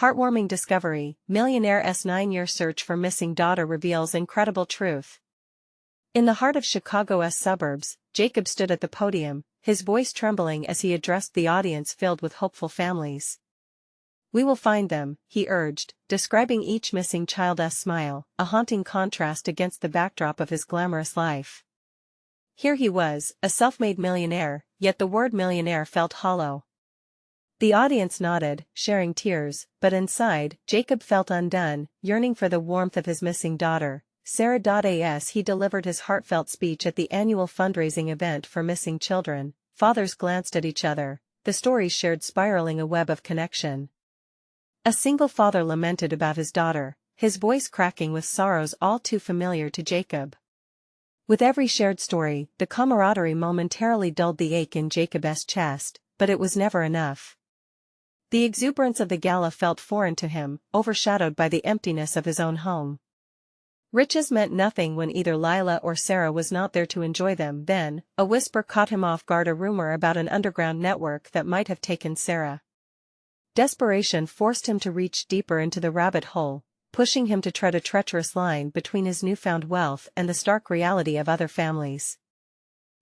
Heartwarming discovery, Millionaire's 9-year search for missing daughter reveals incredible truth. In the heart of Chicago's suburbs, Jacob stood at the podium, his voice trembling as he addressed the audience filled with hopeful families. "We will find them," he urged, describing each missing child's smile, a haunting contrast against the backdrop of his glamorous life. Here he was, a self-made millionaire, yet the word millionaire felt hollow. The audience nodded, sharing tears, but inside, Jacob felt undone, yearning for the warmth of his missing daughter, Sarah. As he delivered his heartfelt speech at the annual fundraising event for missing children, fathers glanced at each other, the stories shared spiraling a web of connection. A single father lamented about his daughter, his voice cracking with sorrows all too familiar to Jacob. With every shared story, the camaraderie momentarily dulled the ache in Jacob's chest, but it was never enough. The exuberance of the gala felt foreign to him, overshadowed by the emptiness of his own home. Riches meant nothing when either Lila or Sarah was not there to enjoy them. Then, a whisper caught him off guard, a rumor about an underground network that might have taken Sarah. Desperation forced him to reach deeper into the rabbit hole, pushing him to tread a treacherous line between his newfound wealth and the stark reality of other families.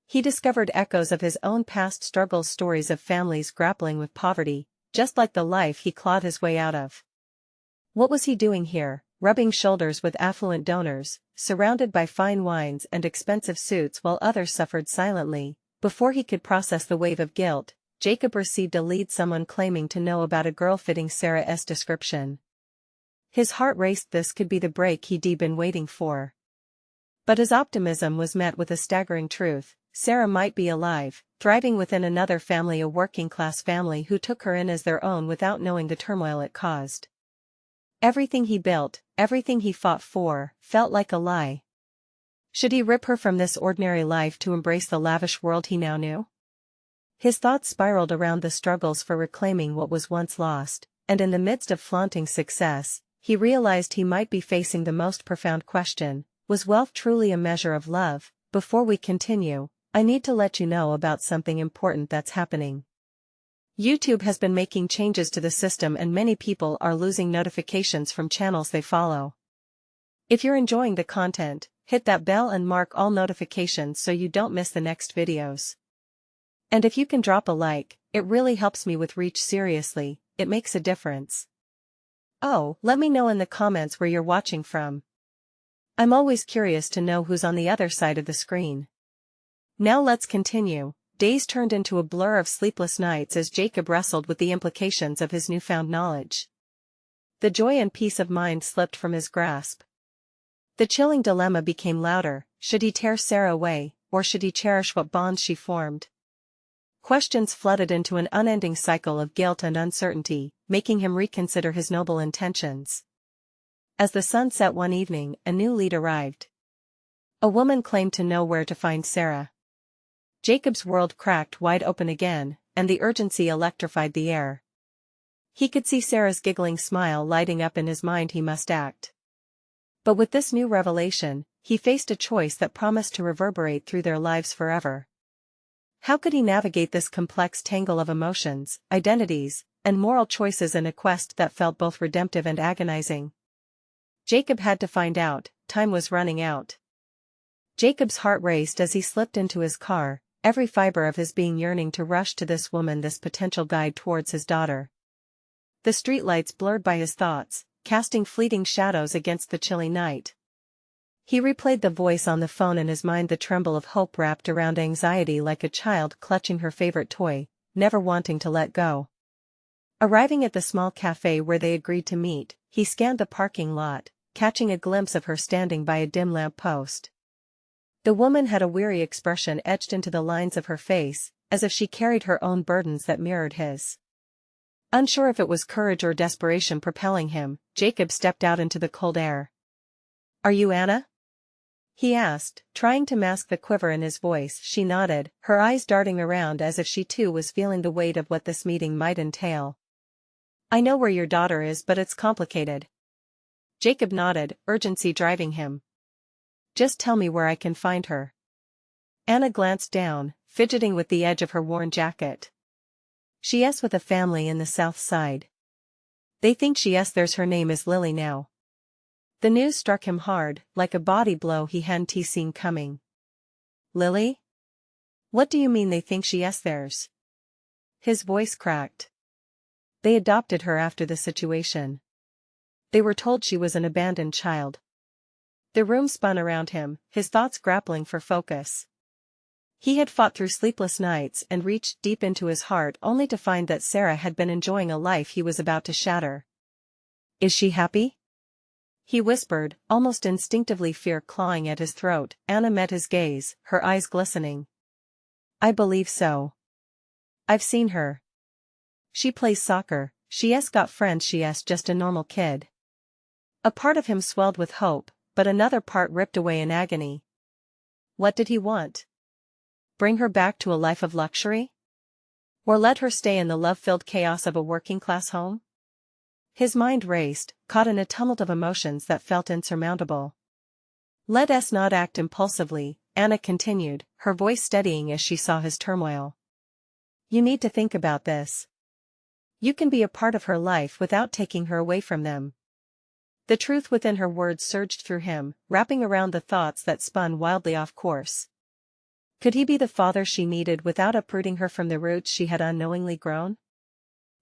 He discovered echoes of his own past struggles, stories of families grappling with poverty, just like the life he clawed his way out of. What was he doing here, rubbing shoulders with affluent donors, surrounded by fine wines and expensive suits while others suffered silently? Before he could process the wave of guilt, Jacob received a lead, someone claiming to know about a girl fitting Sarah's description. His heart raced. This could be the break he'd been waiting for. But his optimism was met with a staggering truth: Sarah might be alive, thriving within another family, a working-class family who took her in as their own without knowing the turmoil it caused. Everything he built, everything he fought for, felt like a lie. Should he rip her from this ordinary life to embrace the lavish world he now knew? His thoughts spiraled around the struggles for reclaiming what was once lost, and in the midst of flaunting success, he realized he might be facing the most profound question: was wealth truly a measure of love? Before we continue, I need to let you know about something important that's happening. YouTube has been making changes to the system and many people are losing notifications from channels they follow. If you're enjoying the content, hit that bell and mark all notifications so you don't miss the next videos. And if you can drop a like, it really helps me with reach. Seriously, it makes a difference. Oh, let me know in the comments where you're watching from. I'm always curious to know who's on the other side of the screen. Now let's continue. Days turned into a blur of sleepless nights as Jacob wrestled with the implications of his newfound knowledge. The joy and peace of mind slipped from his grasp. The chilling dilemma became louder: should he tear Sarah away, or should he cherish what bonds she formed? Questions flooded into an unending cycle of guilt and uncertainty, making him reconsider his noble intentions. As the sun set one evening, a new lead arrived. A woman claimed to know where to find Sarah. Jacob's world cracked wide open again, and the urgency electrified the air. He could see Sarah's giggling smile lighting up in his mind. He must act. But with this new revelation, he faced a choice that promised to reverberate through their lives forever. How could he navigate this complex tangle of emotions, identities, and moral choices in a quest that felt both redemptive and agonizing? Jacob had to find out. Time was running out. Jacob's heart raced as he slipped into his car, every fiber of his being yearning to rush to this woman, this potential guide towards his daughter. The streetlights blurred by his thoughts, casting fleeting shadows against the chilly night. He replayed the voice on the phone in his mind, the tremble of hope wrapped around anxiety, like a child clutching her favorite toy, never wanting to let go. Arriving at the small cafe where they agreed to meet, he scanned the parking lot, catching a glimpse of her standing by a dim lamp post. The woman had a weary expression etched into the lines of her face, as if she carried her own burdens that mirrored his. Unsure if it was courage or desperation propelling him, Jacob stepped out into the cold air. "Are you Anna?" he asked, trying to mask the quiver in his voice. She nodded, her eyes darting around as if she too was feeling the weight of what this meeting might entail. "I know where your daughter is, but it's complicated." Jacob nodded, urgency driving him. "Just tell me where I can find her." Anna glanced down, fidgeting with the edge of her worn jacket. "She's with a family in the South Side." They think there's her name is Lily now. The news struck him hard, like a body blow he hadn't seen coming. Lily? What do you mean they think theirs? His voice cracked. They adopted her after the situation. They were told she was an abandoned child. The room spun around him, his thoughts grappling for focus. He had fought through sleepless nights and reached deep into his heart only to find that Sarah had been enjoying a life he was about to shatter. Is she happy? He whispered, almost instinctively, fear clawing at his throat. Anna met his gaze, her eyes glistening. I believe so. I've seen her. She plays soccer, she's got friends, she's just a normal kid. A part of him swelled with hope, but another part ripped away in agony. What did he want? Bring her back to a life of luxury? Or let her stay in the love-filled chaos of a working-class home? His mind raced, caught in a tumult of emotions that felt insurmountable. Let us not act impulsively, Anna continued, her voice steadying as she saw his turmoil. You need to think about this. You can be a part of her life without taking her away from them. The truth within her words surged through him, wrapping around the thoughts that spun wildly off course. Could he be the father she needed without uprooting her from the roots she had unknowingly grown?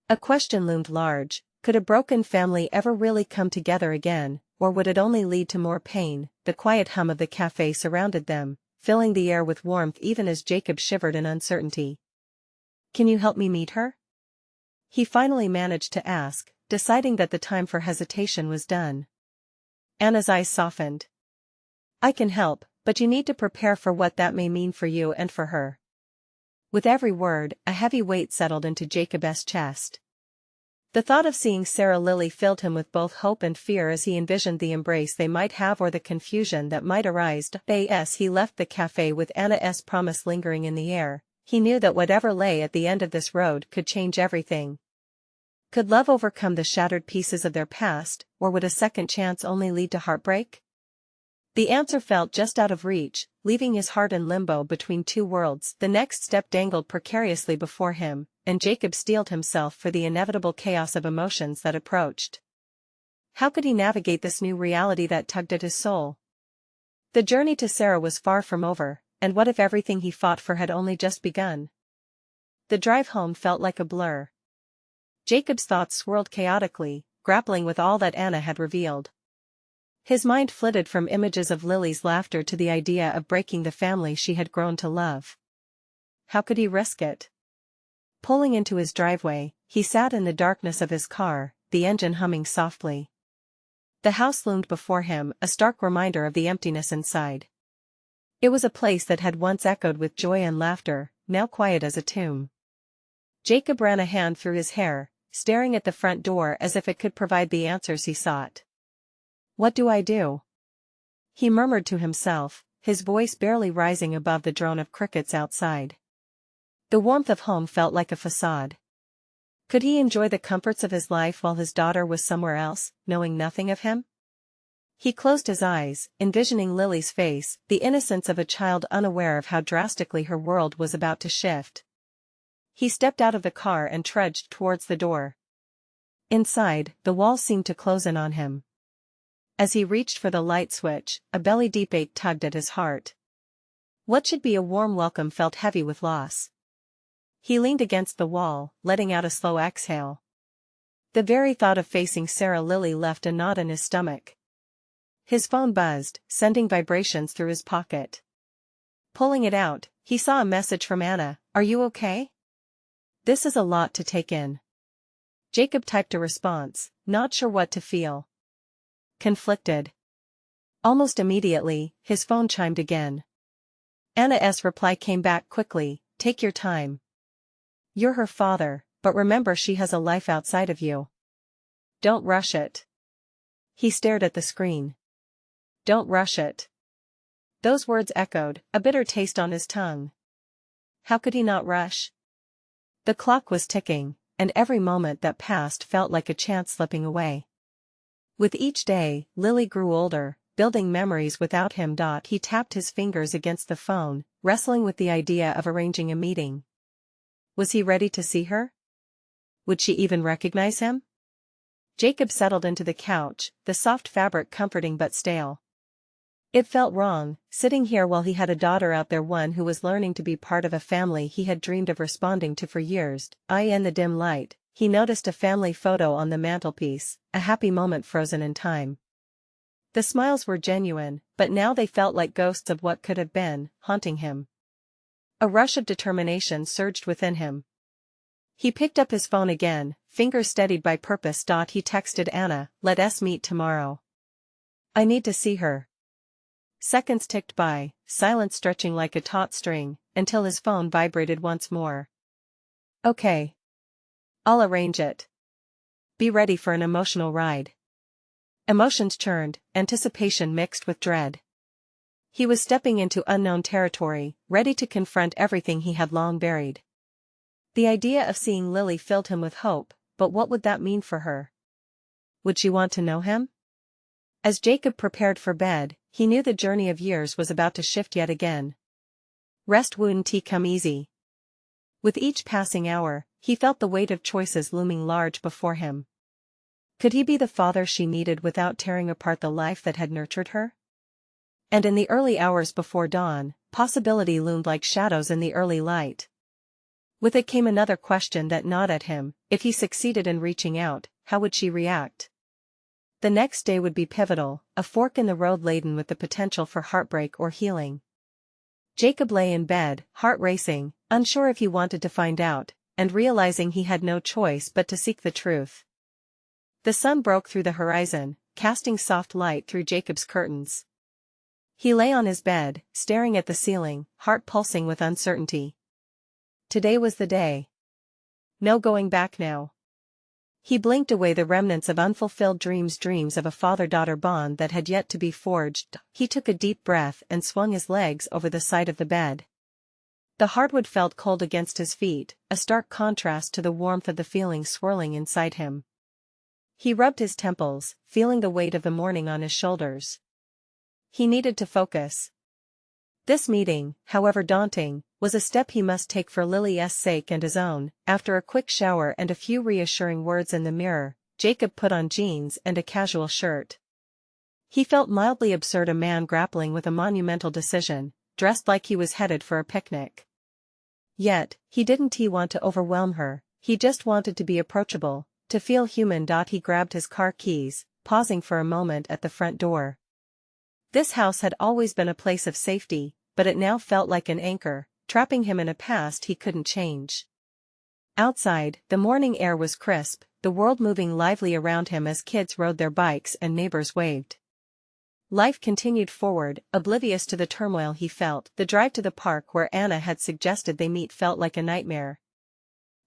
A question loomed large. Could a broken family ever really come together again, or would it only lead to more pain? The quiet hum of the cafe surrounded them, filling the air with warmth even as Jacob shivered in uncertainty. Can you help me meet her? He finally managed to ask, deciding that the time for hesitation was done. Anna's eyes softened. I can help, but you need to prepare for what that may mean for you and for her. With every word, a heavy weight settled into Jacob's chest. The thought of seeing Sarah Lily filled him with both hope and fear as he envisioned the embrace they might have or the confusion that might arise. As he left the cafe with Anna's promise lingering in the air, he knew that whatever lay at the end of this road could change everything. Could love overcome the shattered pieces of their past, or would a second chance only lead to heartbreak? The answer felt just out of reach, leaving his heart in limbo between two worlds. The next step dangled precariously before him, and Jacob steeled himself for the inevitable chaos of emotions that approached. How could he navigate this new reality that tugged at his soul? The journey to Sarah was far from over, and what if everything he fought for had only just begun? The drive home felt like a blur. Jacob's thoughts swirled chaotically, grappling with all that Anna had revealed. His mind flitted from images of Lily's laughter to the idea of breaking the family she had grown to love. How could he risk it? Pulling into his driveway, he sat in the darkness of his car, the engine humming softly. The house loomed before him, a stark reminder of the emptiness inside. It was a place that had once echoed with joy and laughter, now quiet as a tomb. Jacob ran a hand through his hair, staring at the front door as if it could provide the answers he sought. What do I do? He murmured to himself, his voice barely rising above the drone of crickets outside. The warmth of home felt like a facade. Could he enjoy the comforts of his life while his daughter was somewhere else, knowing nothing of him? He closed his eyes, envisioning Lily's face, the innocence of a child unaware of how drastically her world was about to shift. He stepped out of the car and trudged towards the door. Inside, the walls seemed to close in on him. As he reached for the light switch, a belly-deep ache tugged at his heart. What should be a warm welcome felt heavy with loss. He leaned against the wall, letting out a slow exhale. The very thought of facing Sarah Lily left a knot in his stomach. His phone buzzed, sending vibrations through his pocket. Pulling it out, he saw a message from Anna. Are you okay? This is a lot to take in. Jacob typed a response, not sure what to feel. Conflicted. Almost immediately, his phone chimed again. Anna's reply came back quickly, take your time. You're her father, but remember she has a life outside of you. Don't rush it. He stared at the screen. Don't rush it. Those words echoed, a bitter taste on his tongue. How could he not rush? The clock was ticking, and every moment that passed felt like a chance slipping away. With each day, Lily grew older, building memories without him. He tapped his fingers against the phone, wrestling with the idea of arranging a meeting. Was he ready to see her? Would she even recognize him? Jacob settled into the couch, the soft fabric comforting but stale. It felt wrong, sitting here while he had a daughter out there, one who was learning to be part of a family he had dreamed of responding to for years. In the dim light, he noticed a family photo on the mantelpiece, a happy moment frozen in time. The smiles were genuine, but now they felt like ghosts of what could have been, haunting him. A rush of determination surged within him. He picked up his phone again, fingers steadied by purpose. He texted Anna, "Let us meet tomorrow. I need to see her." Seconds ticked by, silence stretching like a taut string, until his phone vibrated once more. "Okay. I'll arrange it. Be ready for an emotional ride." Emotions churned, anticipation mixed with dread. He was stepping into unknown territory, ready to confront everything he had long buried. The idea of seeing Lily filled him with hope, but what would that mean for her? Would she want to know him? As Jacob prepared for bed, he knew the journey of years was about to shift yet again. Rest wouldn't come easy. With each passing hour, he felt the weight of choices looming large before him. Could he be the father she needed without tearing apart the life that had nurtured her? And in the early hours before dawn, possibility loomed like shadows in the early light. With it came another question that gnawed at him: if he succeeded in reaching out, how would she react? The next day would be pivotal, a fork in the road laden with the potential for heartbreak or healing. Jacob lay in bed, heart racing, unsure if he wanted to find out, and realizing he had no choice but to seek the truth. The sun broke through the horizon, casting soft light through Jacob's curtains. He lay on his bed, staring at the ceiling, heart pulsing with uncertainty. Today was the day. No going back now. He blinked away the remnants of unfulfilled dreams of a father-daughter bond that had yet to be forged. He took a deep breath and swung his legs over the side of the bed. The hardwood felt cold against his feet, a stark contrast to the warmth of the feeling swirling inside him. He rubbed his temples, feeling the weight of the morning on his shoulders. He needed to focus. This meeting, however daunting, was a step he must take for Lily's sake and his own. After a quick shower and a few reassuring words in the mirror, Jacob put on jeans and a casual shirt. He felt mildly absurd, a man grappling with a monumental decision, dressed like he was headed for a picnic. Yet, he didn't want to overwhelm her, he just wanted to be approachable, to feel human. He grabbed his car keys, pausing for a moment at the front door. This house had always been a place of safety, but it now felt like an anchor, trapping him in a past he couldn't change. Outside, the morning air was crisp, the world moving lively around him as kids rode their bikes and neighbors waved. Life continued forward, oblivious to the turmoil he felt. The drive to the park where Anna had suggested they meet felt like a nightmare.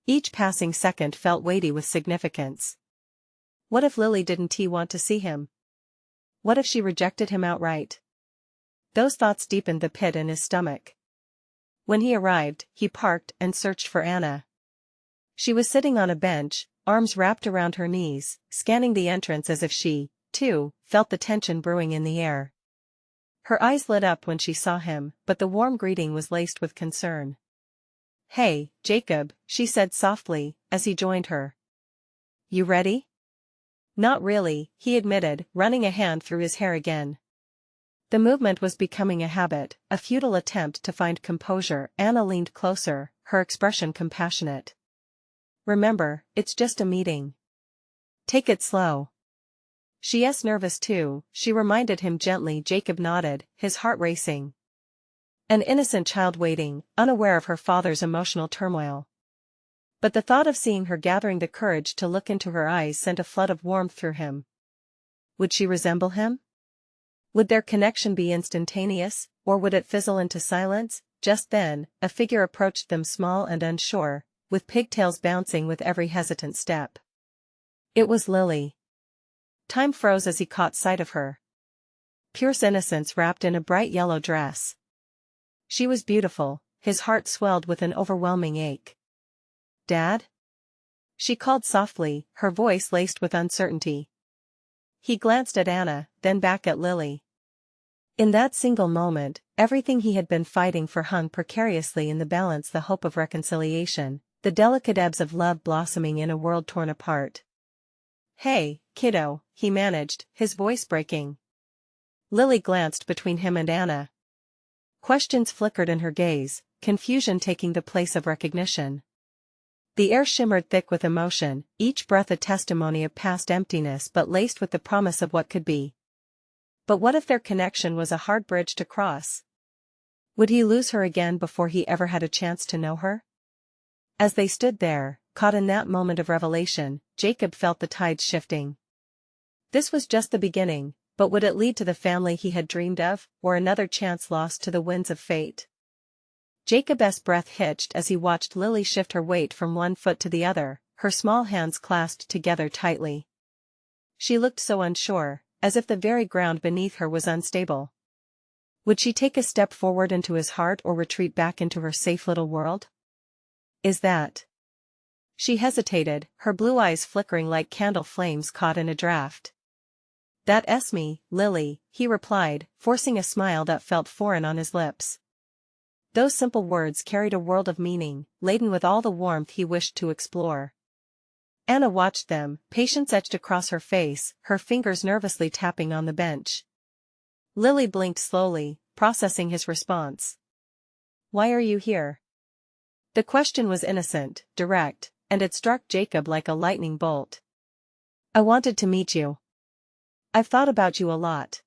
Each passing second felt weighty with significance. What if Lily didn't want to see him? What if she rejected him outright? Those thoughts deepened the pit in his stomach. When he arrived, he parked and searched for Anna. She was sitting on a bench, arms wrapped around her knees, scanning the entrance as if she, too, felt the tension brewing in the air. Her eyes lit up when she saw him, but the warm greeting was laced with concern. "Hey, Jacob," she said softly, as he joined her. "You ready?" "Not really," he admitted, running a hand through his hair again. The movement was becoming a habit, a futile attempt to find composure. Anna leaned closer, her expression compassionate. "Remember, it's just a meeting. Take it slow." "She's nervous too," she reminded him gently. Jacob nodded, his heart racing. An innocent child waiting, unaware of her father's emotional turmoil. But the thought of seeing her gathering the courage to look into her eyes sent a flood of warmth through him. Would she resemble him? Would their connection be instantaneous, or would it fizzle into silence? Just then, a figure approached them, small and unsure, with pigtails bouncing with every hesitant step. It was Lily. Time froze as he caught sight of her. Pure innocence wrapped in a bright yellow dress. She was beautiful, his heart swelled with an overwhelming ache. "Dad?" she called softly, her voice laced with uncertainty. He glanced at Anna, then back at Lily. In that single moment, everything he had been fighting for hung precariously in the balance, the hope of reconciliation, the delicate ebbs of love blossoming in a world torn apart. "Hey," kiddo, he managed, his voice breaking. Lily glanced between him and Anna. Questions flickered in her gaze, confusion taking the place of recognition. The air shimmered thick with emotion, each breath a testimony of past emptiness but laced with the promise of what could be. But what if their connection was a hard bridge to cross? Would he lose her again before he ever had a chance to know her? As they stood there, caught in that moment of revelation, Jacob felt the tides shifting. This was just the beginning, but would it lead to the family he had dreamed of, or another chance lost to the winds of fate? Jacob's breath hitched as he watched Lily shift her weight from one foot to the other, her small hands clasped together tightly. She looked so unsure, as if the very ground beneath her was unstable. Would she take a step forward into his heart or retreat back into her safe little world? Is that? She hesitated, her blue eyes flickering like candle flames caught in a draft. That's me, Lily, he replied, forcing a smile that felt foreign on his lips. Those simple words carried a world of meaning, laden with all the warmth he wished to explore. Anna watched them, patience etched across her face, her fingers nervously tapping on the bench. Lily blinked slowly, processing his response. Why are you here? The question was innocent, direct, and it struck Jacob like a lightning bolt. I wanted to meet you. I've thought about you a lot.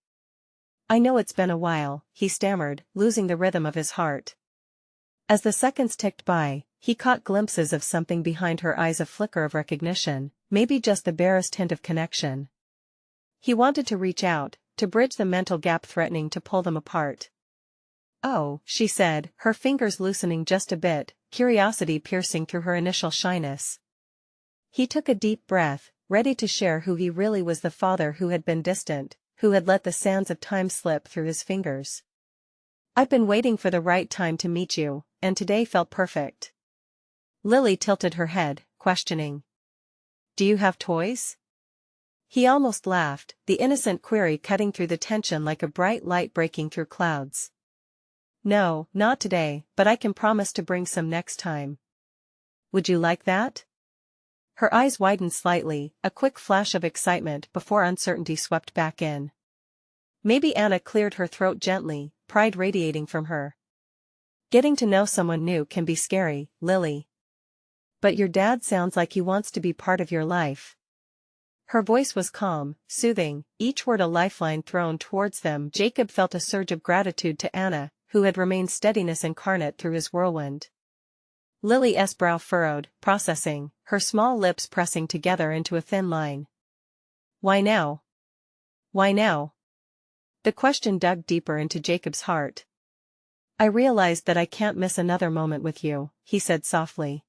I know it's been a while, he stammered, losing the rhythm of his heart. As the seconds ticked by, he caught glimpses of something behind her eyes, a flicker of recognition, maybe just the barest hint of connection. He wanted to reach out, to bridge the mental gap threatening to pull them apart. Oh, she said, her fingers loosening just a bit, curiosity piercing through her initial shyness. He took a deep breath, ready to share who he really was, the father who had been distant, who had let the sands of time slip through his fingers. I've been waiting for the right time to meet you, and today felt perfect. Lily tilted her head, questioning. Do you have toys? He almost laughed, the innocent query cutting through the tension like a bright light breaking through clouds. No, not today, but I can promise to bring some next time. Would you like that? Her eyes widened slightly, a quick flash of excitement before uncertainty swept back in. Maybe. Anna cleared her throat gently, pride radiating from her. Getting to know someone new can be scary, Lily. But your dad sounds like he wants to be part of your life. Her voice was calm, soothing, each word a lifeline thrown towards them. Jacob felt a surge of gratitude to Anna, who had remained steadiness incarnate through his whirlwind. Lily's brow furrowed, processing, her small lips pressing together into a thin line. Why now? Why now? The question dug deeper into Jacob's heart. I realized that I can't miss another moment with you, he said softly.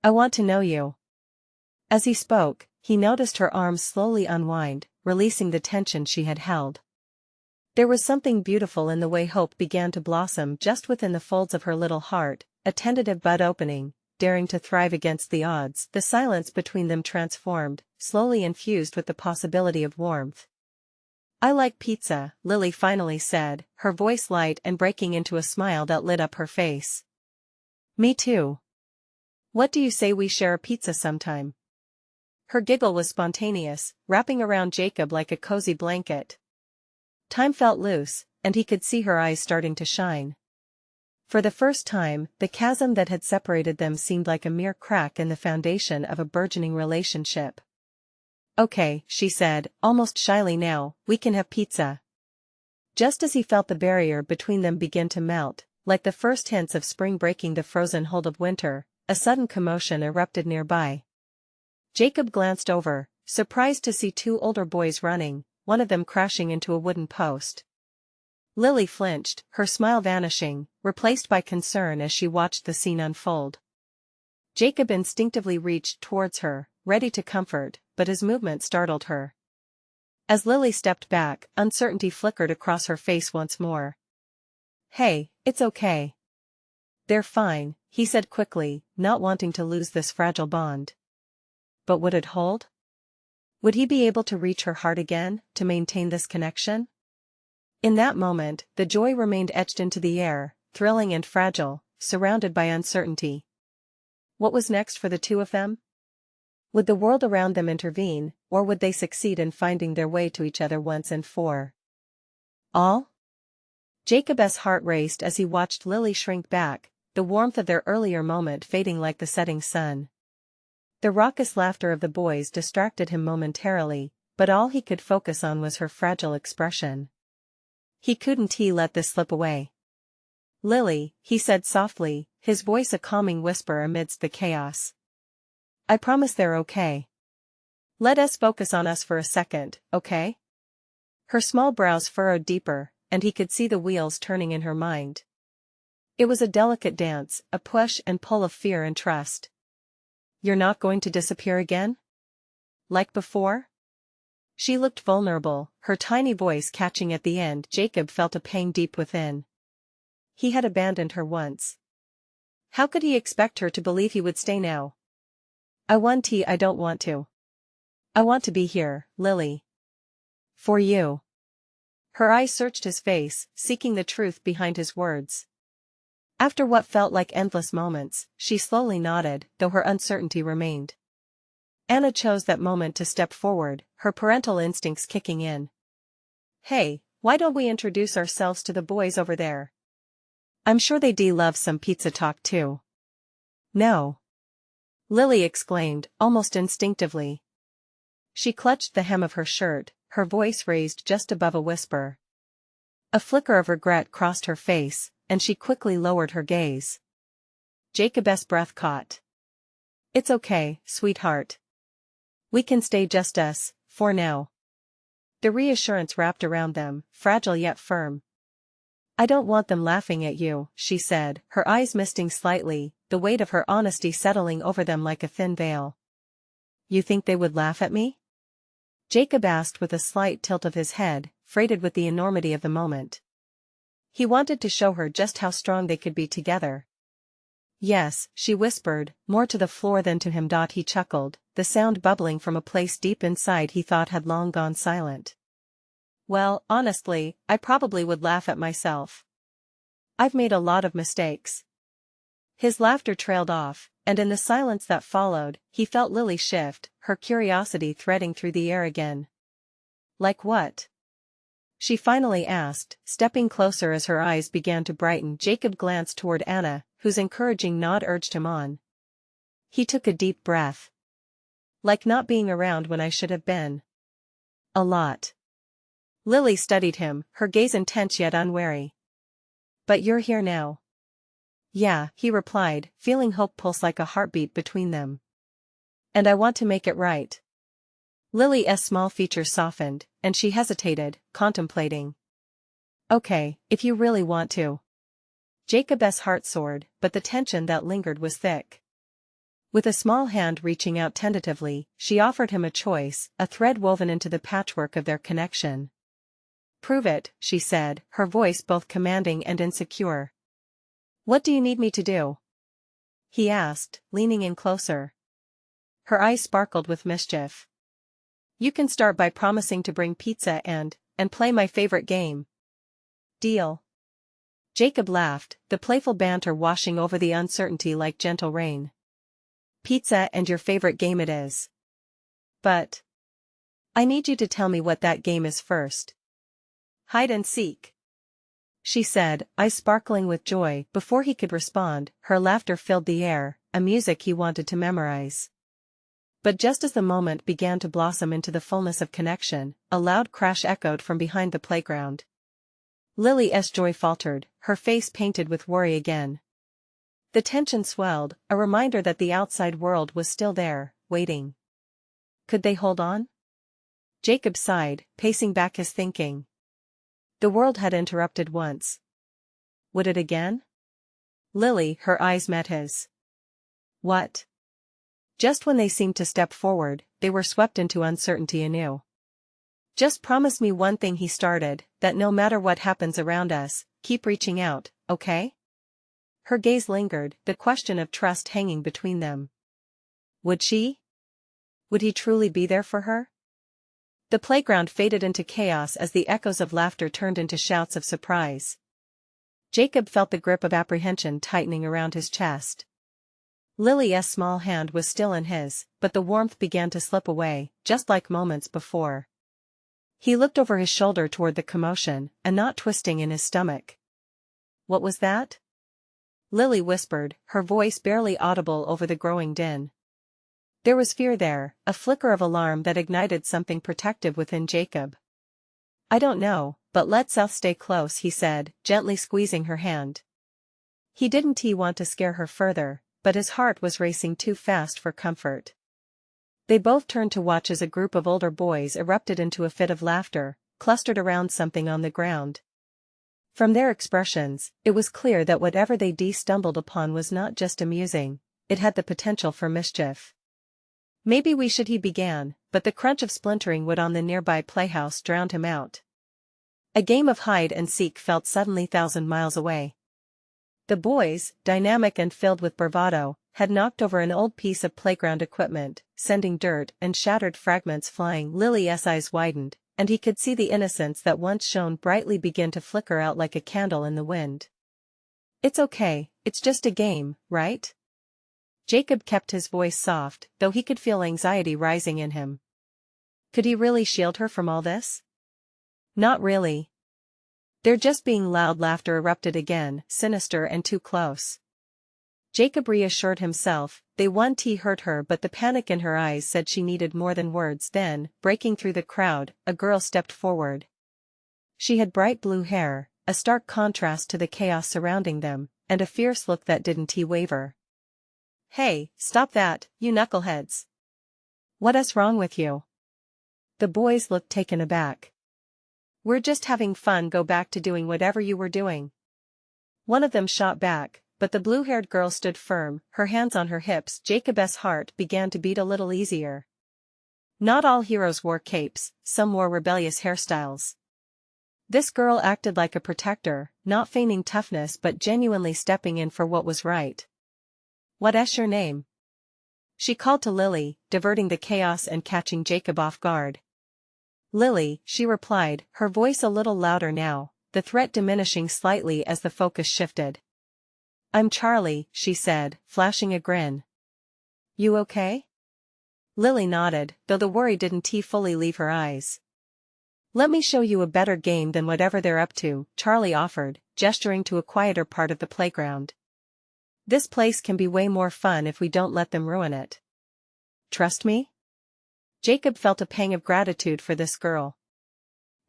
I want to know you. As he spoke, he noticed her arms slowly unwind, releasing the tension she had held. There was something beautiful in the way hope began to blossom just within the folds of her little heart, a tentative bud opening, daring to thrive against the odds. The silence between them transformed, slowly infused with the possibility of warmth. I like pizza, Lily finally said, her voice light and breaking into a smile that lit up her face. Me too. What do you say we share a pizza sometime? Her giggle was spontaneous, wrapping around Jacob like a cozy blanket. Time felt loose, and he could see her eyes starting to shine. For the first time, the chasm that had separated them seemed like a mere crack in the foundation of a burgeoning relationship. Okay, she said, almost shyly now, we can have pizza. Just as he felt the barrier between them begin to melt, like the first hints of spring breaking the frozen hold of winter, a sudden commotion erupted nearby. Jacob glanced over, surprised to see two older boys running, one of them crashing into a wooden post. Lily flinched, her smile vanishing, replaced by concern as she watched the scene unfold. Jacob instinctively reached towards her, ready to comfort, but his movement startled her. As Lily stepped back, uncertainty flickered across her face once more. Hey, it's okay. They're fine, he said quickly, not wanting to lose this fragile bond. But would it hold? Would he be able to reach her heart again, to maintain this connection? In that moment, the joy remained etched into the air, thrilling and fragile, surrounded by uncertainty. What was next for the two of them? Would the world around them intervene, or would they succeed in finding their way to each other once and for all? Jacob's heart raced as he watched Lily shrink back, the warmth of their earlier moment fading like the setting sun. The raucous laughter of the boys distracted him momentarily, but all he could focus on was her fragile expression. He couldn't let this slip away. "Lily," he said softly, his voice a calming whisper amidst the chaos. "I promise they're okay. Let us focus on us for a second, okay?" Her small brows furrowed deeper, and he could see the wheels turning in her mind. It was a delicate dance, a push and pull of fear and trust. "You're not going to disappear again? Like before?" She looked vulnerable, her tiny voice catching at the end. Jacob felt a pang deep within. He had abandoned her once. How could he expect her to believe he would stay now? I don't want to. I want to be here, Lily. For you." Her eyes searched his face, seeking the truth behind his words. After what felt like endless moments, she slowly nodded, though her uncertainty remained. Anna chose that moment to step forward, her parental instincts kicking in. "Hey, why don't we introduce ourselves to the boys over there? I'm sure they'd love some pizza talk too." "No!" Lily exclaimed, almost instinctively. She clutched the hem of her shirt, her voice raised just above a whisper. A flicker of regret crossed her face, and she quickly lowered her gaze. Jacob's breath caught. "It's okay, sweetheart. We can stay just us, for now." The reassurance wrapped around them, fragile yet firm. "I don't want them laughing at you," she said, her eyes misting slightly, the weight of her honesty settling over them like a thin veil. "You think they would laugh at me?" Jacob asked with a slight tilt of his head, freighted with the enormity of the moment. He wanted to show her just how strong they could be together. "Yes," she whispered, more to the floor than to him. He chuckled, the sound bubbling from a place deep inside he thought had long gone silent. "Well, honestly, I probably would laugh at myself. I've made a lot of mistakes." His laughter trailed off, and in the silence that followed, he felt Lily shift, her curiosity threading through the air again. "Like what?" she finally asked, stepping closer as her eyes began to brighten. Jacob glanced toward Anna, whose encouraging nod urged him on. He took a deep breath. "Like not being around when I should have been." "A lot." Lily studied him, her gaze intense yet unwary. "But you're here now." "Yeah," he replied, feeling hope pulse like a heartbeat between them. "And I want to make it right." Lily's small features softened, and she hesitated, contemplating. "Okay, if you really want to." Jacob's heart soared, but the tension that lingered was thick. With a small hand reaching out tentatively, she offered him a choice, a thread woven into the patchwork of their connection. "Prove it," she said, her voice both commanding and insecure. "What do you need me to do?" he asked, leaning in closer. Her eyes sparkled with mischief. "You can start by promising to bring pizza and play my favorite game. Deal?" Jacob laughed, the playful banter washing over the uncertainty like gentle rain. "Pizza and your favorite game it is. But I need you to tell me what that game is first." "Hide and seek," she said, eyes sparkling with joy. Before he could respond, her laughter filled the air, a music he wanted to memorize. But just as the moment began to blossom into the fullness of connection, a loud crash echoed from behind the playground. Lily's joy faltered, her face painted with worry again. The tension swelled, a reminder that the outside world was still there, waiting. Could they hold on? Jacob sighed, pacing back his thinking. The world had interrupted once. Would it again? Lily, her eyes met his. What? Just when they seemed to step forward, they were swept into uncertainty anew. "Just promise me one thing," he started, "that no matter what happens around us, keep reaching out, okay?" Her gaze lingered, the question of trust hanging between them. Would she? Would he truly be there for her? The playground faded into chaos as the echoes of laughter turned into shouts of surprise. Jacob felt the grip of apprehension tightening around his chest. Lily's small hand was still in his, but the warmth began to slip away, just like moments before. He looked over his shoulder toward the commotion, a knot twisting in his stomach. "What was that?" Lily whispered, her voice barely audible over the growing din. There was fear there, a flicker of alarm that ignited something protective within Jacob. "I don't know, but let's stay close," he said, gently squeezing her hand. He didn't want to scare her further, but his heart was racing too fast for comfort. They both turned to watch as a group of older boys erupted into a fit of laughter, clustered around something on the ground. From their expressions, it was clear that whatever they stumbled upon was not just amusing, it had the potential for mischief. "Maybe we should," he began, but the crunch of splintering wood on the nearby playhouse drowned him out. A game of hide and seek felt suddenly 1,000 miles away. The boys, dynamic and filled with bravado, had knocked over an old piece of playground equipment, sending dirt and shattered fragments flying. Lily's eyes widened, and he could see the innocence that once shone brightly begin to flicker out like a candle in the wind. "It's okay, it's just a game, right?" Jacob kept his voice soft, though he could feel anxiety rising in him. Could he really shield her from all this? Not really. They're just being loud. Laughter erupted again, sinister and too close. Jacob reassured himself, they won't hurt her, but the panic in her eyes said she needed more than words. Then, breaking through the crowd, a girl stepped forward. She had bright blue hair, a stark contrast to the chaos surrounding them, and a fierce look that didn't waver. "Hey, stop that, you knuckleheads! What's wrong with you?" The boys looked taken aback. "We're just having fun. Go back to doing whatever you were doing." One of them shot back, but the blue-haired girl stood firm, her hands on her hips. Jacob's heart began to beat a little easier. Not all heroes wore capes, some wore rebellious hairstyles. This girl acted like a protector, not feigning toughness but genuinely stepping in for what was right. "What's your name?" she called to Lily, diverting the chaos and catching Jacob off guard. "Lily," she replied, her voice a little louder now, the threat diminishing slightly as the focus shifted. "I'm Charlie," she said, flashing a grin. "You okay?" Lily nodded, though the worry didn't fully leave her eyes. "Let me show you a better game than whatever they're up to," Charlie offered, gesturing to a quieter part of the playground. "This place can be way more fun if we don't let them ruin it. Trust me?" Jacob felt a pang of gratitude for this girl.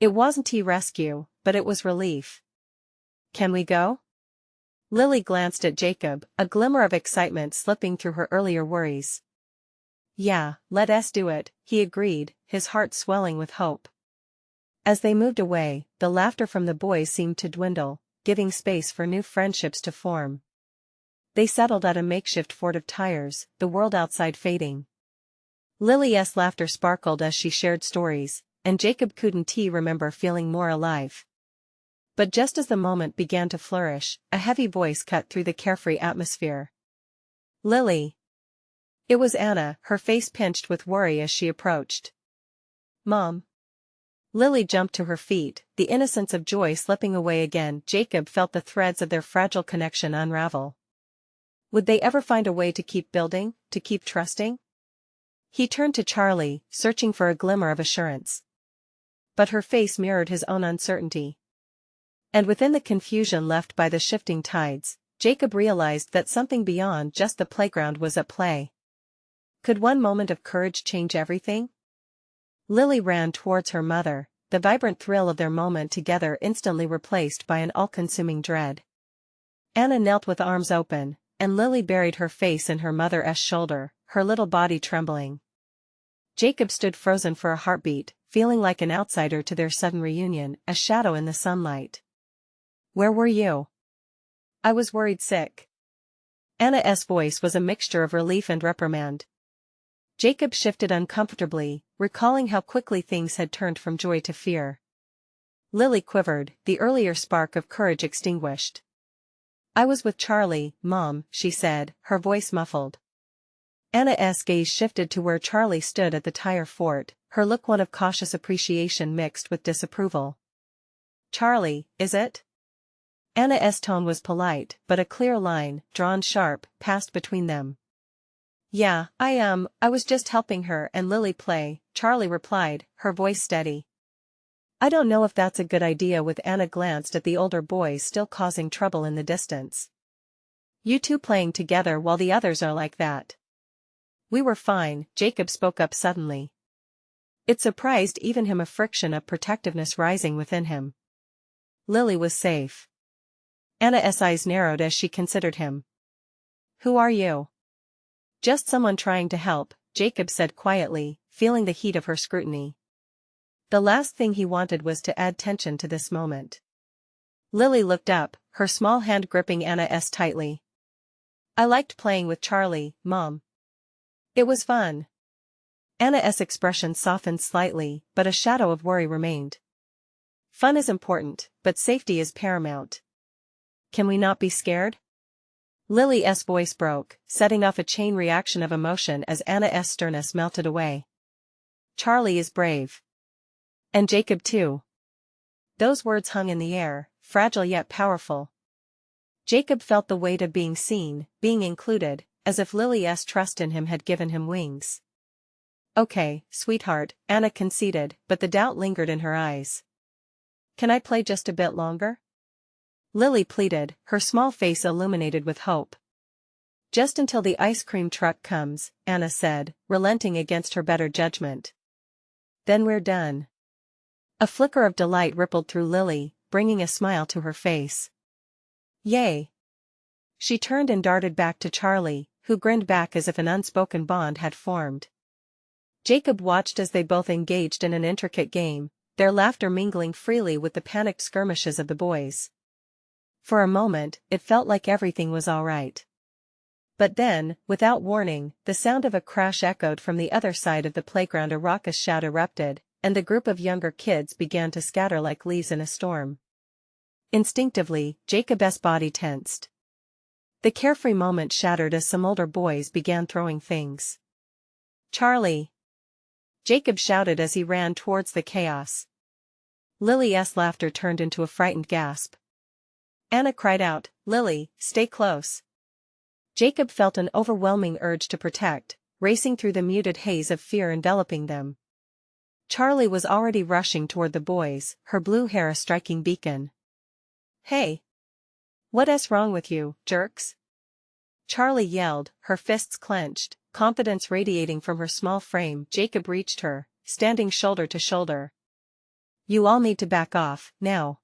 It wasn't rescue, but it was relief. "Can we go?" Lily glanced at Jacob, a glimmer of excitement slipping through her earlier worries. "Yeah, let's do it," he agreed, his heart swelling with hope. As they moved away, the laughter from the boys seemed to dwindle, giving space for new friendships to form. They settled at a makeshift fort of tires, the world outside fading. Lily's laughter sparkled as she shared stories, and Jacob couldn't remember feeling more alive. But just as the moment began to flourish, a heavy voice cut through the carefree atmosphere. "Lily." It was Anna, her face pinched with worry as she approached. "Mom." Lily jumped to her feet, the innocence of joy slipping away again. Jacob felt the threads of their fragile connection unravel. Would they ever find a way to keep building, to keep trusting? He turned to Charlie, searching for a glimmer of assurance. But her face mirrored his own uncertainty. And within the confusion left by the shifting tides, Jacob realized that something beyond just the playground was at play. Could one moment of courage change everything? Lily ran towards her mother, the vibrant thrill of their moment together instantly replaced by an all-consuming dread. Anna knelt with arms open, and Lily buried her face in her mother's shoulder, her little body trembling. Jacob stood frozen for a heartbeat, feeling like an outsider to their sudden reunion, a shadow in the sunlight. "Where were you?" "I was worried sick." Anna's voice was a mixture of relief and reprimand. Jacob shifted uncomfortably, recalling how quickly things had turned from joy to fear. Lily quivered, the earlier spark of courage extinguished. "I was with Charlie, Mom," she said, her voice muffled. Anna's gaze shifted to where Charlie stood at the tire fort, her look one of cautious appreciation mixed with disapproval. "Charlie, is it?" Anna's tone was polite, but a clear line, drawn sharp, passed between them. Yeah, I was just helping her and Lily play, Charlie replied, her voice steady. I don't know if that's a good idea with Anna glanced at the older boys still causing trouble in the distance. You two playing together while the others are like that. We were fine, Jacob spoke up suddenly. It surprised even him, a friction of protectiveness rising within him. Lily was safe. Anna's eyes narrowed as she considered him. Who are you? Just someone trying to help, Jacob said quietly, feeling the heat of her scrutiny. The last thing he wanted was to add tension to this moment. Lily looked up, her small hand gripping Anna's tightly. I liked playing with Charlie, Mom. It was fun. Anna's expression softened slightly, but a shadow of worry remained. Fun is important, but safety is paramount. Can we not be scared? Lily's voice broke, setting off a chain reaction of emotion as Anna's sternness melted away. Charlie is brave. And Jacob too. Those words hung in the air, fragile yet powerful. Jacob felt the weight of being seen, being included, as if Lily's trust in him had given him wings. Okay, sweetheart, Anna conceded, but the doubt lingered in her eyes. Can I play just a bit longer? Lily pleaded, her small face illuminated with hope. Just until the ice cream truck comes, Anna said, relenting against her better judgment. Then we're done. A flicker of delight rippled through Lily, bringing a smile to her face. Yay! She turned and darted back to Charlie, who grinned back as if an unspoken bond had formed. Jacob watched as they both engaged in an intricate game, their laughter mingling freely with the panicked skirmishes of the boys. For a moment, it felt like everything was all right. But then, without warning, the sound of a crash echoed from the other side of the playground. A raucous shout erupted, and the group of younger kids began to scatter like leaves in a storm. Instinctively, Jacob's body tensed. The carefree moment shattered as some older boys began throwing things. Charlie! Jacob shouted as he ran towards the chaos. Lily's laughter turned into a frightened gasp. Anna cried out, Lily, stay close. Jacob felt an overwhelming urge to protect, racing through the muted haze of fear enveloping them. Charlie was already rushing toward the boys, her blue hair a striking beacon. Hey! What's wrong with you, jerks? Charlie yelled, her fists clenched, confidence radiating from her small frame. Jacob reached her, standing shoulder to shoulder. You all need to back off, now.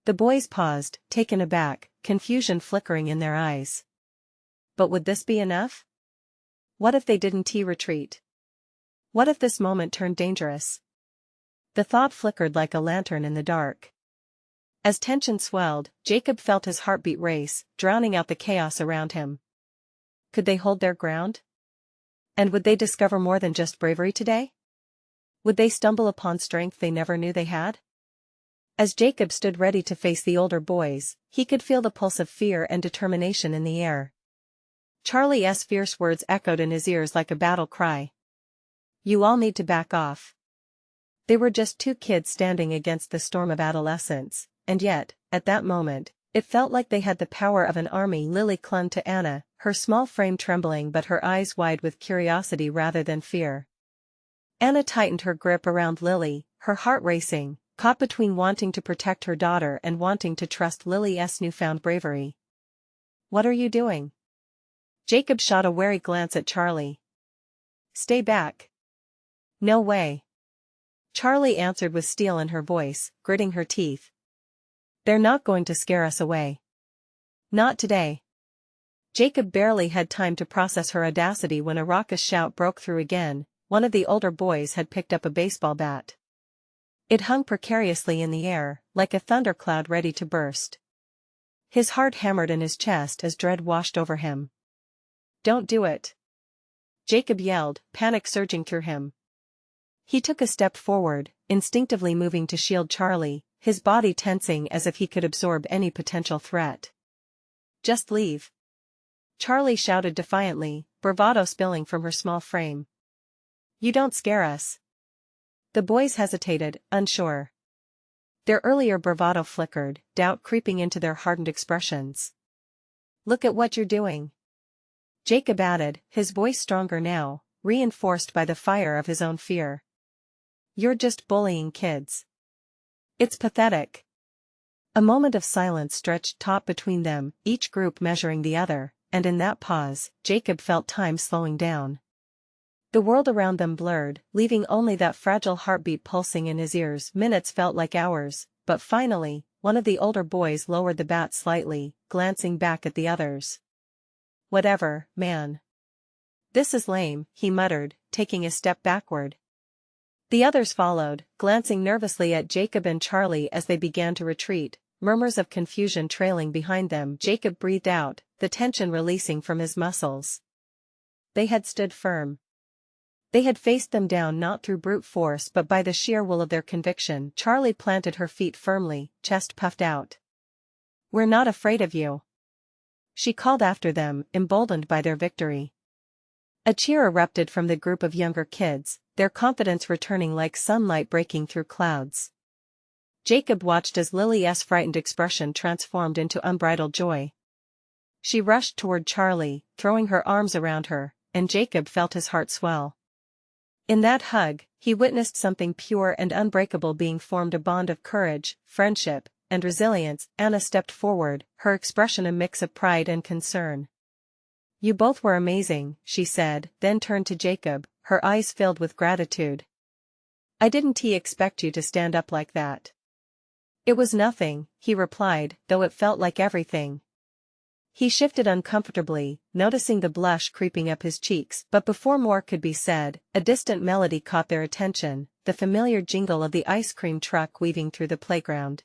The boys paused, taken aback, confusion flickering in their eyes. But would this be enough? What if they didn't retreat? What if this moment turned dangerous? The thought flickered like a lantern in the dark. As tension swelled, Jacob felt his heartbeat race, drowning out the chaos around him. Could they hold their ground? And would they discover more than just bravery today? Would they stumble upon strength they never knew they had? As Jacob stood ready to face the older boys, he could feel the pulse of fear and determination in the air. Charlie's fierce words echoed in his ears like a battle cry. You all need to back off. They were just two kids standing against the storm of adolescence, and yet, at that moment, it felt like they had the power of an army. Lily clung to Anna, her small frame trembling but her eyes wide with curiosity rather than fear. Anna tightened her grip around Lily, her heart racing, caught between wanting to protect her daughter and wanting to trust Lily's newfound bravery. What are you doing? Jacob shot a wary glance at Charlie. Stay back. No way. Charlie answered with steel in her voice, gritting her teeth. They're not going to scare us away. Not today. Jacob barely had time to process her audacity when a raucous shout broke through again. One of the older boys had picked up a baseball bat. It hung precariously in the air, like a thundercloud ready to burst. His heart hammered in his chest as dread washed over him. Don't do it. Jacob yelled, panic surging through him. He took a step forward, instinctively moving to shield Charlie, his body tensing as if he could absorb any potential threat. Just leave. Charlie shouted defiantly, bravado spilling from her small frame. You don't scare us. The boys hesitated, unsure. Their earlier bravado flickered, doubt creeping into their hardened expressions. Look at what you're doing. Jacob added, his voice stronger now, reinforced by the fire of his own fear. You're just bullying kids. It's pathetic. A moment of silence stretched taut between them, each group measuring the other, and in that pause, Jacob felt time slowing down. The world around them blurred, leaving only that fragile heartbeat pulsing in his ears. Minutes felt like hours, but finally, one of the older boys lowered the bat slightly, glancing back at the others. Whatever, man. This is lame, he muttered, taking a step backward. The others followed, glancing nervously at Jacob and Charlie as they began to retreat, murmurs of confusion trailing behind them. Jacob breathed out, the tension releasing from his muscles. They had stood firm. They had faced them down not through brute force but by the sheer will of their conviction. Charlie planted her feet firmly, chest puffed out. We're not afraid of you, she called after them, emboldened by their victory. A cheer erupted from the group of younger kids, their confidence returning like sunlight breaking through clouds. Jacob watched as Lily's frightened expression transformed into unbridled joy. She rushed toward Charlie, throwing her arms around her, and Jacob felt his heart swell. In that hug, he witnessed something pure and unbreakable being formed, a bond of courage, friendship, and resilience. Anna stepped forward, her expression a mix of pride and concern. You both were amazing, she said, then turned to Jacob, her eyes filled with gratitude. I didn't expect you to stand up like that. It was nothing, he replied, though it felt like everything. He shifted uncomfortably, noticing the blush creeping up his cheeks, but before more could be said, a distant melody caught their attention, the familiar jingle of the ice cream truck weaving through the playground.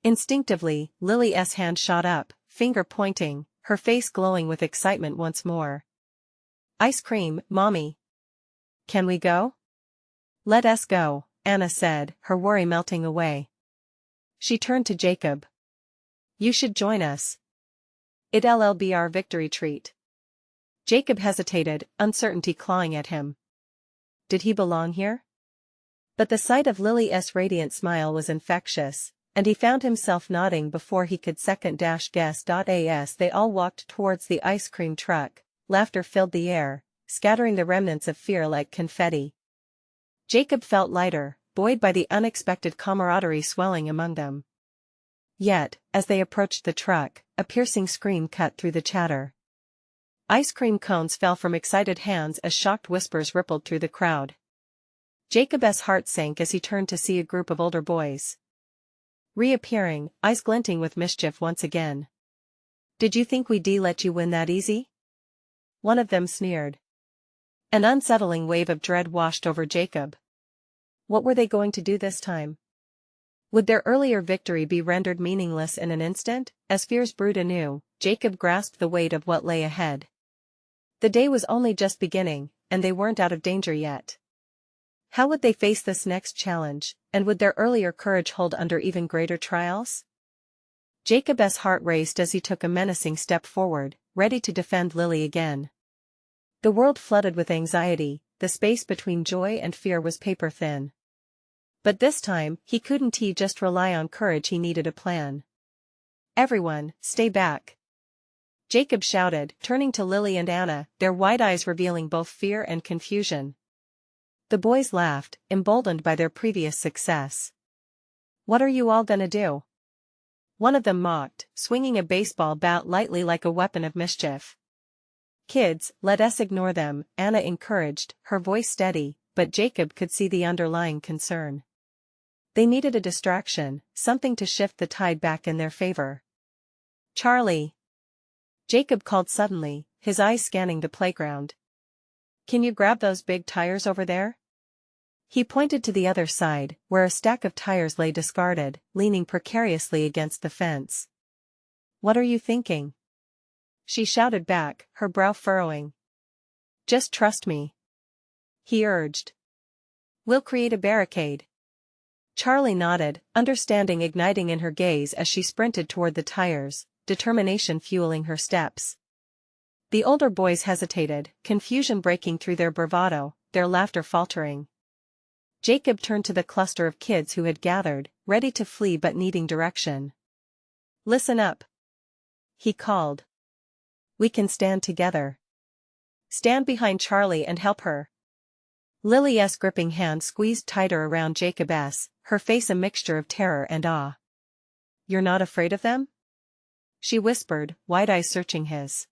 Instinctively, Lily's hand shot up, finger pointing, her face glowing with excitement once more. Ice cream, Mommy. Can we go? Let us go, Anna said, her worry melting away. She turned to Jacob. You should join us. It'll be our victory treat. Jacob hesitated, uncertainty clawing at him. Did he belong here? But the sight of Lily's radiant smile was infectious, and he found himself nodding before he could second-guess. As they all walked towards the ice cream truck, laughter filled the air, scattering the remnants of fear like confetti. Jacob felt lighter, buoyed by the unexpected camaraderie swelling among them. Yet, as they approached the truck, a piercing scream cut through the chatter. Ice cream cones fell from excited hands as shocked whispers rippled through the crowd. Jacob's heart sank as he turned to see a group of older boys reappearing, eyes glinting with mischief once again. Did you think we'd let you win that easy? One of them sneered. An unsettling wave of dread washed over Jacob. What were they going to do this time? Would their earlier victory be rendered meaningless in an instant? As fears brewed anew, Jacob grasped the weight of what lay ahead. The day was only just beginning, and they weren't out of danger yet. How would they face this next challenge, and would their earlier courage hold under even greater trials? Jacob's heart raced as he took a menacing step forward, ready to defend Lily again. The world flooded with anxiety, the space between joy and fear was paper thin. But this time, he couldn't just rely on courage, he needed a plan. Everyone, stay back. Jacob shouted, turning to Lily and Anna, their wide eyes revealing both fear and confusion. The boys laughed, emboldened by their previous success. What are you all gonna do? One of them mocked, swinging a baseball bat lightly like a weapon of mischief. Kids, let us ignore them, Anna encouraged, her voice steady, but Jacob could see the underlying concern. They needed a distraction, something to shift the tide back in their favor. Charlie! Jacob called suddenly, his eyes scanning the playground. Can you grab those big tires over there? He pointed to the other side, where a stack of tires lay discarded, leaning precariously against the fence. What are you thinking? She shouted back, her brow furrowing. Just trust me, he urged. We'll create a barricade. Charlie nodded, understanding igniting in her gaze as she sprinted toward the tires, determination fueling her steps. The older boys hesitated, confusion breaking through their bravado, their laughter faltering. Jacob turned to the cluster of kids who had gathered, ready to flee but needing direction. Listen up, he called. We can stand together. Stand behind Charlie and help her. Lily's gripping hand squeezed tighter around Jacob's, her face a mixture of terror and awe. You're not afraid of them? She whispered, wide eyes searching his.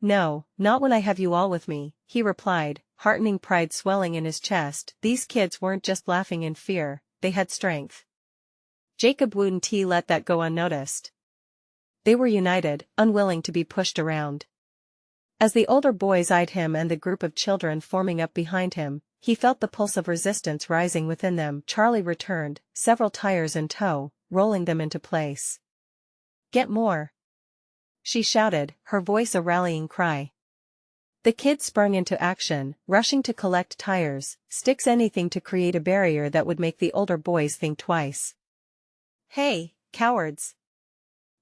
No, not when I have you all with me, he replied, heartening pride swelling in his chest. These kids weren't just laughing in fear, they had strength. Jacob wouldn't let that go unnoticed. They were united, unwilling to be pushed around. As the older boys eyed him and the group of children forming up behind him, he felt the pulse of resistance rising within them. Charlie returned, several tires in tow, rolling them into place. Get more! She shouted, her voice a rallying cry. The kids sprung into action, rushing to collect tires, sticks, anything to create a barrier that would make the older boys think twice. Hey, cowards!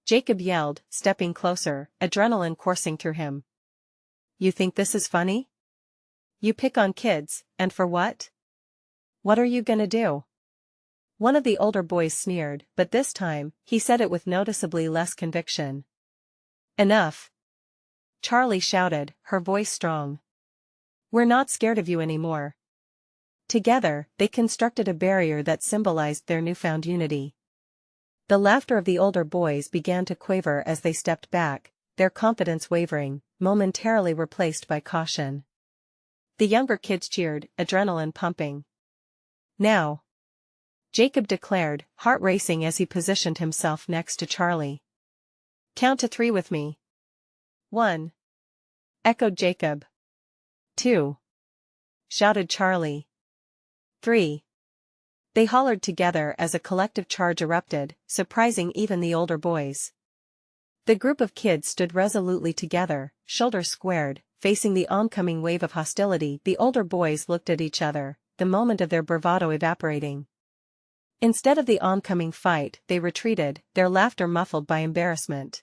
Jacob yelled, stepping closer, adrenaline coursing through him. You think this is funny? You pick on kids, and for what? What are you gonna do? One of the older boys sneered, but this time, he said it with noticeably less conviction. Enough! Charlie shouted, her voice strong. We're not scared of you anymore. Together, they constructed a barrier that symbolized their newfound unity. The laughter of the older boys began to quaver as they stepped back, their confidence wavering, momentarily replaced by caution. The younger kids cheered, adrenaline pumping. Now! Jacob declared, heart racing as he positioned himself next to Charlie. Count to 3 with me. 1. Echoed Jacob. 2. Shouted Charlie. 3. They hollered together as a collective charge erupted, surprising even the older boys. The group of kids stood resolutely together, shoulders squared, facing the oncoming wave of hostility. The older boys looked at each other, the moment of their bravado evaporating. Instead of the oncoming fight, they retreated, their laughter muffled by embarrassment.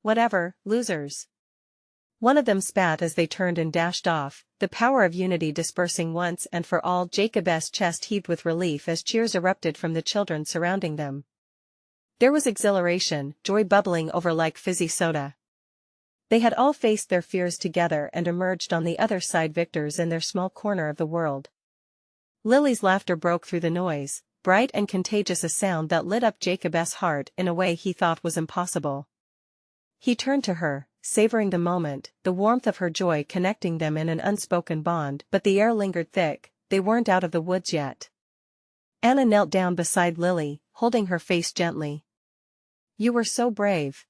Whatever, losers. One of them spat as they turned and dashed off, the power of unity dispersing once and for all. Jacob's chest heaved with relief as cheers erupted from the children surrounding them. There was exhilaration, joy bubbling over like fizzy soda. They had all faced their fears together and emerged on the other side victors in their small corner of the world. Lily's laughter broke through the noise, bright and contagious, a sound that lit up Jacob's heart in a way he thought was impossible. He turned to her, savoring the moment, the warmth of her joy connecting them in an unspoken bond. But the air lingered thick, they weren't out of the woods yet. Anna knelt down beside Lily, holding her face gently. You were so brave.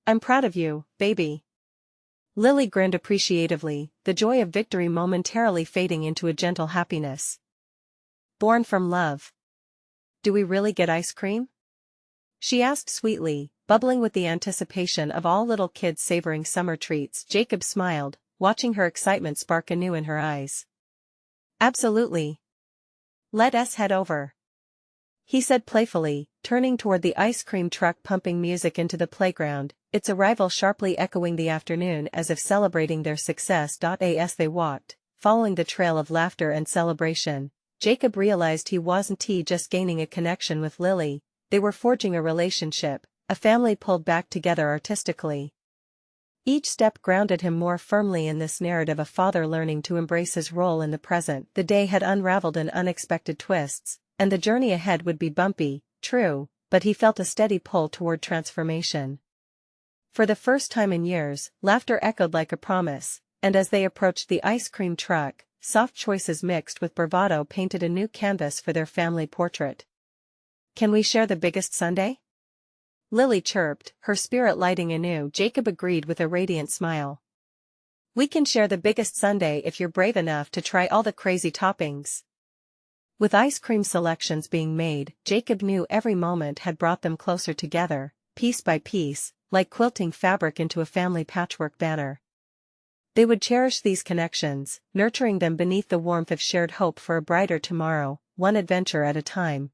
I'm proud of you, baby. Lily grinned appreciatively, the joy of victory momentarily fading into a gentle happiness. Born from love. Do we really get ice cream? She asked sweetly, bubbling with the anticipation of all little kids savoring summer treats. Jacob smiled, watching her excitement spark anew in her eyes. Absolutely. Let us head over. He said playfully, turning toward the ice cream truck pumping music into the playground, its arrival sharply echoing the afternoon as if celebrating their success. As they walked, following the trail of laughter and celebration, Jacob realized he wasn't just gaining a connection with Lily, they were forging a relationship, a family pulled back together artistically. Each step grounded him more firmly in this narrative, a father learning to embrace his role in the present. The day had unraveled in unexpected twists, and the journey ahead would be bumpy, true, but he felt a steady pull toward transformation. For the first time in years, laughter echoed like a promise, and as they approached the ice cream truck, soft choices mixed with bravado painted a new canvas for their family portrait. Can we share the biggest sundae? Lily chirped, her spirit lighting anew. Jacob agreed with a radiant smile. We can share the biggest sundae if you're brave enough to try all the crazy toppings. With ice cream selections being made, Jacob knew every moment had brought them closer together, piece by piece, like quilting fabric into a family patchwork banner. They would cherish these connections, nurturing them beneath the warmth of shared hope for a brighter tomorrow, one adventure at a time.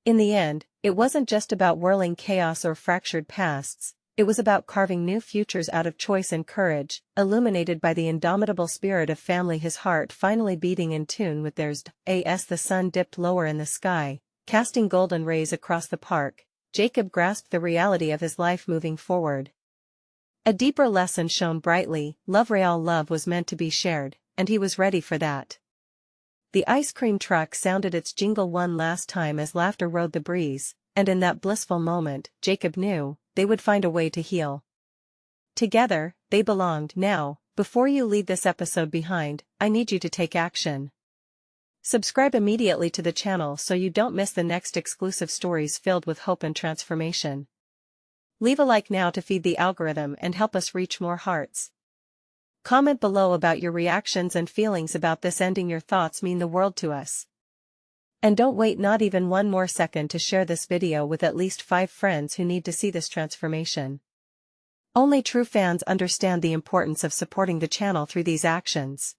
In the end, it wasn't just about whirling chaos or fractured pasts, it was about carving new futures out of choice and courage, illuminated by the indomitable spirit of family, his heart finally beating in tune with theirs. As the sun dipped lower in the sky, casting golden rays across the park, Jacob grasped the reality of his life moving forward. A deeper lesson shone brightly: real love was meant to be shared, and he was ready for that. The ice cream truck sounded its jingle one last time as laughter rode the breeze, and in that blissful moment, Jacob knew, they would find a way to heal. Together, they belonged. Now, before you leave this episode behind, I need you to take action. Subscribe immediately to the channel so you don't miss the next exclusive stories filled with hope and transformation. Leave a like now to feed the algorithm and help us reach more hearts. Comment below about your reactions and feelings about this ending. Your thoughts mean the world to us. And don't wait not even one more second to share this video with at least 5 friends who need to see this transformation. Only true fans understand the importance of supporting the channel through these actions.